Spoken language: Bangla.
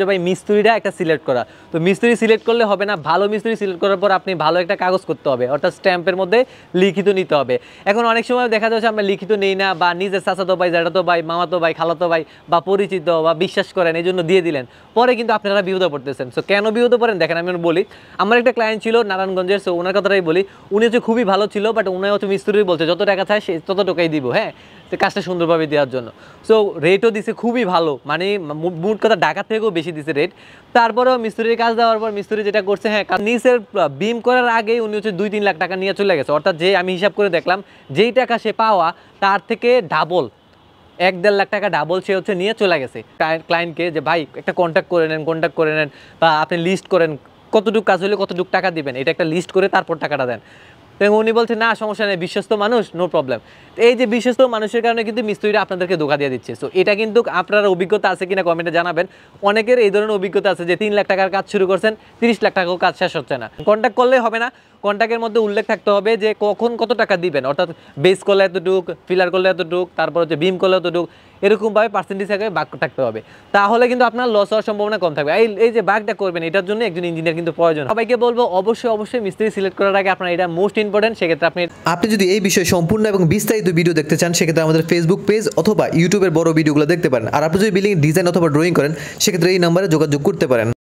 যে ভাই মিস্ত্রিটা একটা সিলেক্ট করা। তো মিস্ত্রি সিলেক্ট করলে হবে না, ভালো মিস্ত্রি সিলেক্ট করার পর আপনি ভালো একটা কাগজ করতে হবে, অর্থাৎ স্ট্যাম্পের মধ্যে লিখিত নিতে হবে। এখন অনেক সময় দেখা যাচ্ছে আমরা লিখিত নেই না, বা নিজের চাচাতো ভাই, জ্যাঠাতো ভাই, মামাতো ভাই, খালাতো ভাই বা পরিচিত বা বিশ্বাস করেন এই জন্য দিয়ে দিলেন, পরে কিন্তু আপনারা বিপদে পড়তেছেন। সো কেন বিপদে পড়েন দেখেন, আমি বলি। আমার একটা ক্লায়েন্ট ছিল নারায়ণগঞ্জের, সো ওনার কথাটাই বলি। উনি হচ্ছে খুবই ভালো ছিল, বাট উনি হচ্ছে মিস্ত্রি বলছে যত টাকা চায় সে তত টাকাই দিব, হ্যাঁ, তো কাজটা সুন্দরভাবে দেওয়ার জন্য। সো রেটও দিছে খুবই ভালো, মানে মোট কথা ঢাকা থেকেও বেশি দিছে রেট। তারপরেও মিস্ত্রির কাজ দেওয়ার পর মিস্ত্রি যেটা করছে, হ্যাঁ, নিচের বিম করার আগেই উনি হচ্ছে 2-3 লাখ টাকা নিয়ে চলে গেছে। অর্থাৎ যে আমি হিসাব করে দেখলাম যেই টাকা সে পাওয়া তার থেকে ডাবল, 1-1.5 লাখ টাকা ডাবল সে হচ্ছে নিয়ে চলে গেছে ক্লায়েন্টকে, যে ভাই একটা কন্ট্যাক্ট করে নেন বা আপনি লিস্ট করেন কতটুকু কাজ হলে কতটুকু টাকা দিবেন, এটা একটা লিস্ট করে তারপর টাকাটা দেন। তো উনি বলছে না সমস্যা নেই, বিশ্বস্ত মানুষ, নো প্রবলেম। এই যে বিশ্বস্ত মানুষের কারণে কিন্তু মিস্ত্রিরা আপনাদেরকে ধোঁকা দিয়ে দিচ্ছে। সো এটা কিন্তু আপনার অভিজ্ঞতা আছে কিনা কমেন্টে জানাবেন। অনেকের এই ধরনের অভিজ্ঞতা আছে যে 3 লাখ টাকার কাজ শুরু করছেন, 30 লাখ টাকাও কাজ শেষ হচ্ছে না। কন্ট্যাক্ট করলে হবে না, কন্ট্যাক্টের মধ্যে উল্লেখ থাকতে হবে যে কখন কত টাকা দিবেন, অর্থাৎ বেস করলে এতটুক, ফিলার করলে এতটুক, তারপর হচ্ছে বিম করলে এতটুক, এরকমভাবে পার্সেন্টেজ আগে ভাগ থাকতে হবে। তাহলে কিন্তু আপনার লস হওয়ার সম্ভাবনা কম থাকবে। এই যে ভাগটা করবেন, এটার জন্য একজন ইঞ্জিনিয়ার কিন্তু প্রয়োজন। সবাইকে বলবো অবশ্যই মিস্ত্রি সিলেক্ট করার আগে আপনার এটা মোস্ট ইম্পর্টেন্ট। সেক্ষেত্রে আপনি যদি এই বিষয়ে সম্পূর্ণ এবং বিস্তারিত ভিডিও দেখতে চান, সেক্ষেত্রে আমাদের ফেসবুক পেজ অথবা ইউটিউবের বড় ভিডিওগুলো দেখতে পারেন। আর আপনি যদি বিল্ডিং ডিজাইন অথবা ড্রয়িং করেন, সেক্ষেত্রে এই নাম্বারে যোগাযোগ করতে পারেন।